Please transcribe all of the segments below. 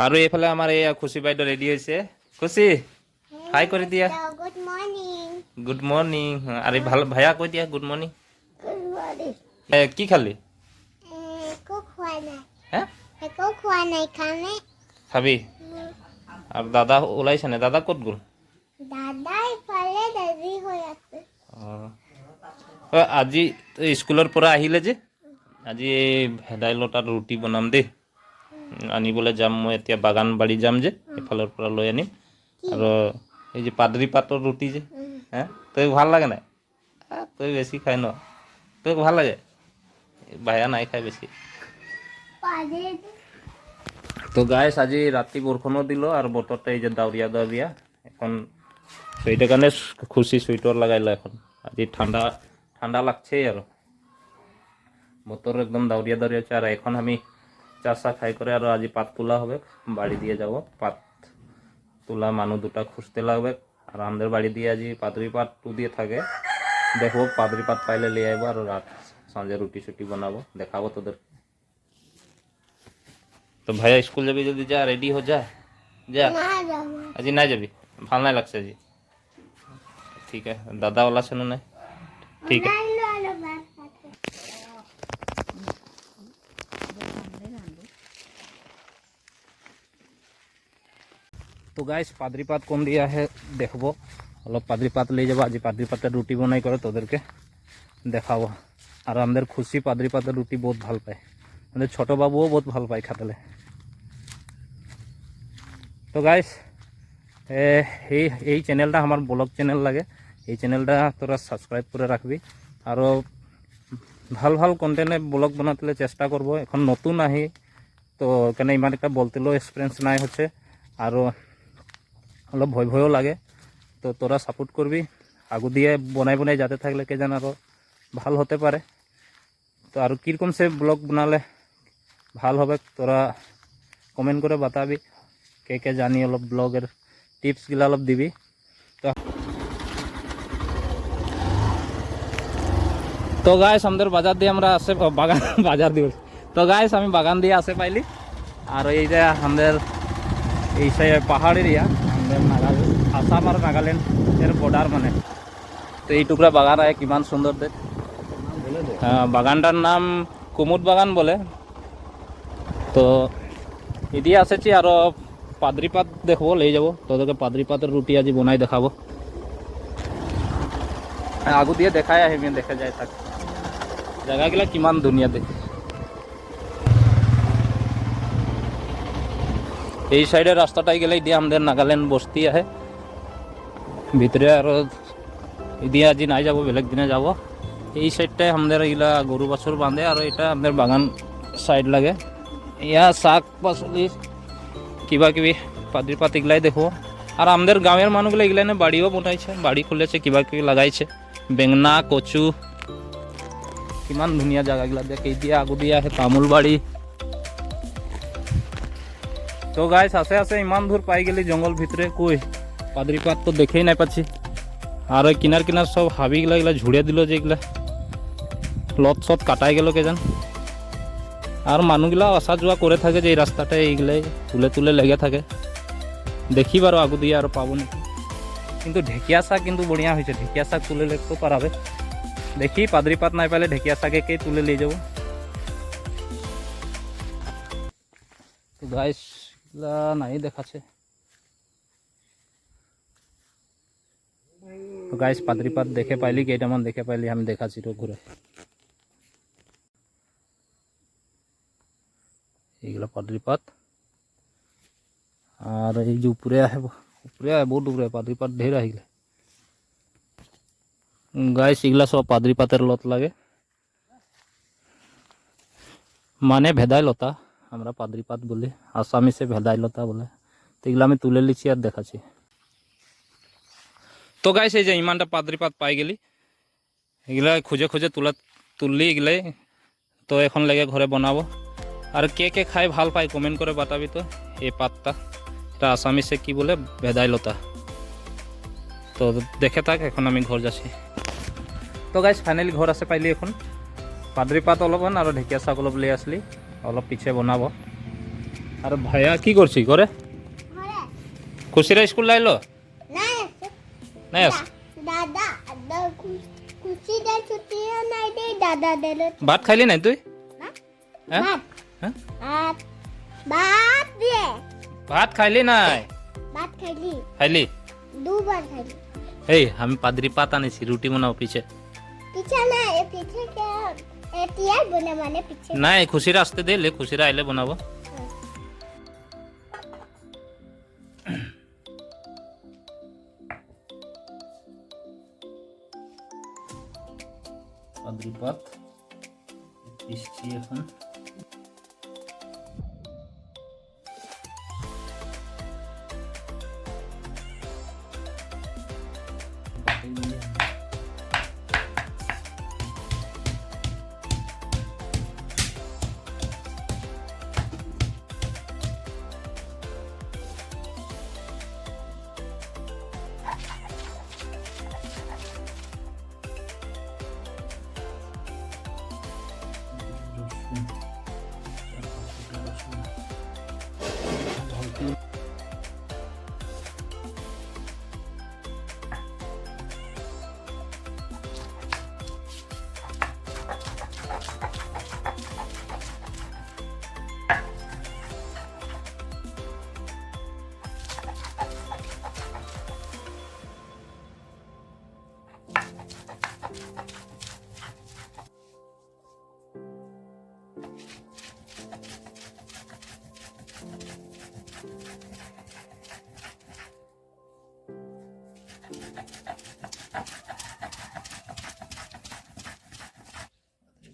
আৰু এইফালে আমাৰ এই খুশি বাইদেউ ৰেডি হৈছে। খুশি হাই কৰি দিয়া। Good morning. Good morning. আৰে ভাল ভাইয়া কৈ দিয়া গুড মৰ্নিং। Good morning. কি খালি? একো খোৱা নাই। হে একো খোৱা নাই খানে। খাবি? আৰু দাদা ওলাইছে নে? দাদা ক'ত গ'ল? দাদা ইফালে দেৰি হৈ আছে। আজি স্কুলৰ পৰা আহিলে যে আজি ভেদাইলতাৰ ৰুটি বনাম দেই। আনিবলৈ যাম মই এতিয়া বাগান বাৰী যাম যে এফালৰ পৰা লৈ আনিম। আৰু এই যে পাদৰি পাতৰ ৰুটি যে হে তই ভাল লাগে নাই? তই বেছি খাই ন? তোক ভাল লাগে? ভায়া নাই খাই বেছি। তো গাইছ আজি ৰাতি বৰষুণো দিলো আৰু বতৰটা এই যে ডাৱৰীয়া ডাৱৰীয়া এখন সেইটার কারণে খুশি সুইটার লাগাইলো এখন। আজি ঠান্ডা ঠান্ডা লাগছে আর বতর একদম দাউরিয়া দাউরিয়া আছে। আর এখন আমি চা চা খাই করে আর আজি পাত তোলা হবে, বাড়ি দিয়ে যাব। পাত তোলা মানুষ দুটা খুঁজতে লাগবে। আর আমাদের বাড়ি দিয়ে আজি পাদরি পাত দিয়ে থাকে, দেখবো পাদরি পাত পাইলে লিয়ে আইব আর রাত সন্ধ্যে রুটি সুটি বানাবো, দেখাবো তোদের। তো ভাইয়া স্কুল যাবি যদি যা, রেডি হো যা। যা আজি না যাবি? ভাল নাই লাগছে আজি? ठीक है दादा वाला सुनो ना। ठीक है तो गाइस पादरी पात कम दिया है देखबो, अलग पादरी पात ले जाबो। आज पादरी पातेर रुटी बनाई करे तोदेरके देखाबो। और आमादेर खुशी पादरी पातेर रुटी बहुत भाल पाय, आमादेर छोटो बाबुओ बहुत भाल पाय खातेले। तो गाइस এই চ্যানেলটা আমার ব্লগ চ্যানেল লাগে, এই চ্যানেলটা তোরা সাবস্ক্রাইব করে রাখবি। আর ভাল ভাল কন্টেন্টে ব্লগ বানাতে চেষ্টা করব। এখন নতুন আহি তো কেন ইমান একটা বলতেও এক্সপিরিয়েন্স নাই হচ্ছে, আর অলপ ভয় ভয়ও লাগে। তো তোরা সাপোর্ট করবি, আগু দিয়ে বনাই বনাই যাতে থাকলে কে জান আরও ভাল হতে পারে। তো আর কীরকম সে ব্লগ বানালে ভাল হবে তোরা কমেন্ট করে বাতাবি, কে কে জানি অলপ ব্লগের টিপসগুলো অলপ দিবি। তো গাইস আমাদের বাজার দিয়ে আমরা আসে বাগান বাজার দিয়ে, তো গাইস আমি বাগান দিয়ে আসে পাইলি। আর এই যে আমাদের এই পাহাড় এরিয়া, আমাদের আসাম আর নাগাল্যান্ড এর বর্ডার মানে। তো এই টুকরা বাগান আছে কিমান সুন্দর দেখ। বাগানটার নাম কুমুদ বাগান বলে। তো এদিকে আসেছি আর পাদরি পাত দেখবো, লে যাবো তোদেরকে পাদরি পাতের রুটি আজি বনাই দেখাবো। আগু দিয়ে দেখাই আহিবি, দেখা যায় থাক জায়গাগুলা কিমান দুনিয়া দেখ। এই সাইডের রাস্তাটাই গেলে দিয়ে আমাদের নাগাল্যান্ড বস্তি আহে ভিতরে। আর এদিকে আজি নাই যাব, বেলেগ দিনে যাব। এই সাইডটাই আমাদের এগুলা গরু বাছুর বাঁধে, আর এটা আমাদের বাগান সাইড লাগে। ইয়া শাক পাচলি কিবা কিবি পাদরি পাত এগুলাই দেখবো। আর আমাদের গাঁয়ের মানুষগুলো এগুলাই বাড়িও বনাইছে, বাড়ি খুলেছে, কিবা কিবি লাগাইছে, বেঙনা কচু কিমান ধুনিয়া জায়গাগুলা দেখ। এই দিয়ে আগু দিয়ে আছে তামোল বাড়ি। তো গাইস আসে আসে ইমান দূর পাই গেলি জঙ্গল ভিতরে, কই পাদরি পাত তো দেখেই নাই পাচ্ছি। আর ওই কিনার কিনার সব হাবিগুলা এগুলা ঝুড়ে দিল, যেগুলা লত সত কাটাই গেল কে জান। আর মানুষগুলা আসা যাওয়া করে থাকে যে এই রাস্তাটা, এইগুলাই তুলে তুলে লেগে থাকে। দেখি বারো আগু দিয়ে আর পাবো নাকি। কিন্তু ঢেকিয়া শাক কিন্তু বড়িয়া হয়েছে, ঢেকিয়া শাক তুলে লেগতেও পারাবে। দেখি পাদরি পাত নাই পাইলে ঢেকিয়া শাকেকেই তুলে নিয়ে যাবো। তো গাইস নাই দেখাচ্ছে। তো গাইস পাদরি পাত দেখে পাইলি, কেইটামান দেখে পাইলি আমি দেখাচ্ছি তো ঘুরে। এইগুলো পাদরি পাত। আর এই যে উপরে আহে বহুত উপরে পাদরি পাত ঢের আহিলে। গাইস এগুলা সব পাদরি পাতের লত লাগে, মানে ভেদাই লতা, আমরা পাদরি পাত বলি, আসামিসে ভেদাই লতা বলে। তো এগুলো আমি তুলে লিছি আর দেখাচ্ছি। তো গাইস এই যে ইমানটা পাদরি পাত পাই গেলি, এগুলা খুঁজে খুঁজে তুললি এগুলাই। তো এখন লেগে ঘরে বানাবো। আর কে কে খাই ভাল পাই কমেন্ট করে বাতাবি। তো এই পাতটা এটা আসামিসে কি বলে, ভেদাই লতা। তো দেখে থাক, এখন আমি ঘর যাচ্ছি। তো গাইস ফাইনালি ঘর আছে পাইলি। এখন পাদরি পাত অলপমান আর ঢেকিয়া শাক অলপ লৈ আসলি, অলপ পিছে বনাব। আৰু ভায়া কি কৰছি কৰে ঘৰে খুচিৰা স্কুল লাইল নাই আছে নাই আছে দাদা খুচি দে ছুটি নাই দে দাদা দেলে ভাত খাইলি নাই তুই হা ভাত হা ভাত ভাত দিয়ে ভাত খাইলি নাই ভাত খাইলি খাইলি দুবার খাইলি এই আমি পাদ্রি পাত আনিছি রুটি বনাও পিছে পিছে না এ পিছে কে এটিয়া বনে মানে পিছে নাই খুচিরা আসতে দে লে খুচিরা আইলে বনাব পাদ্রি পাত পিসছি এখন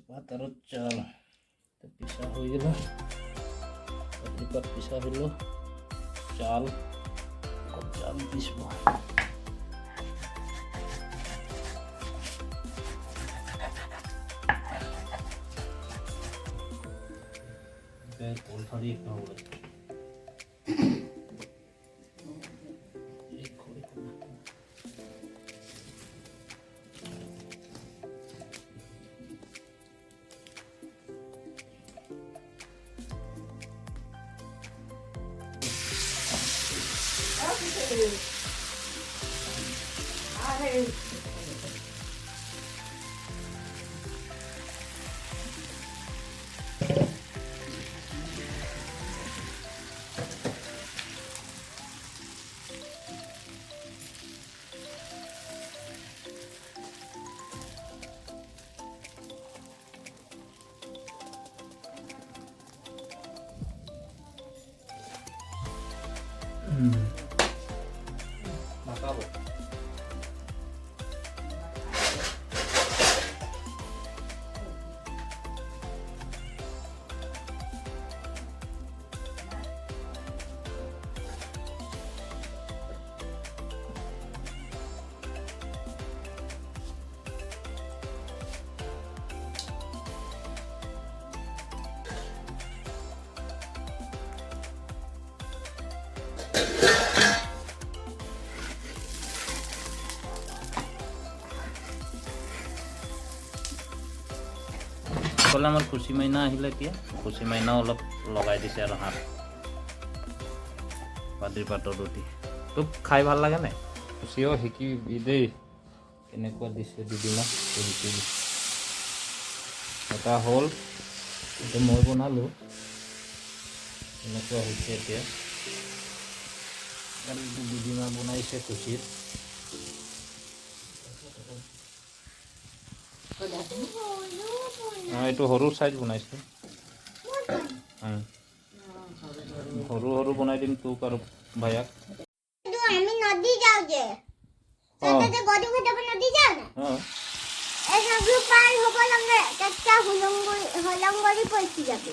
পাতার চাল পিসা হয়ে গেল পাত পিসা হলো চাল চাল পিসব তলফারি একটা হবে Acabou. কলে আমার খুশি মাইনা আহিলে এতিয়া খুশি মাইনা অলপ লগাই দিছে আৰু হাত পাদ্ৰি পাতৰ ৰুটি তোক খাই ভাল লাগে নাই খুশিও শিকি দেই কেনেকুৱা দিছে দিদিমা এটা হ'ল এইটো মই বনালোঁ এনেকুৱা হৈছে এতিয়া আৰু দিদিমা বনাইছে খুশিৰ এইটো সৰু সাইজ বনাইছো সৰু সৰু বনাই দিম তোক আৰু ভাইয়াক আমি নদী যাও যে তাতে গদু ঘাটে নদী যাও না এই সবগুলো পার হব লাগে একটা হলঙ্গরি পড়ছি যাবে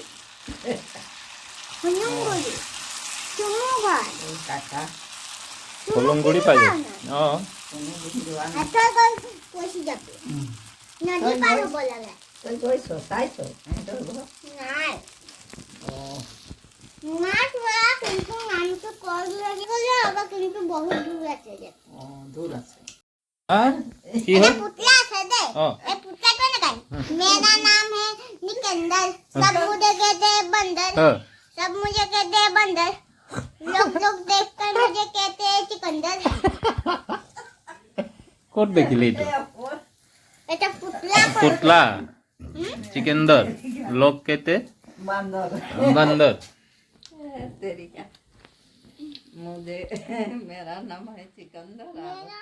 হলঙ্গরি চুমু ঘর কাকা হলঙ্গরি পাই এত কল পড়ছি যাবে নদী পার হব লাগে তুই গৈছ চাইছ নাই মাছ ওরা কিন্তু নামটো কল লাগি গলে আবার কিন্তু বহুত দূর আছে যে দূর আছে কি হ'ল पुतला है दे ये पुतला तो ना मेरा नाम है निकंदर सब मुझे कहते हैं बंदर सब मुझे कहते हैं बंदर, लोग देखकर मुझे कहते हैं चिकंदर। ক'ত দেখিলি এইটো এটা পুতলা পুতলা চিকেন্দর লোক কেতে बांदर বান্দর तेरी का मुझे मेरा नाम है चिकंदर। मेरा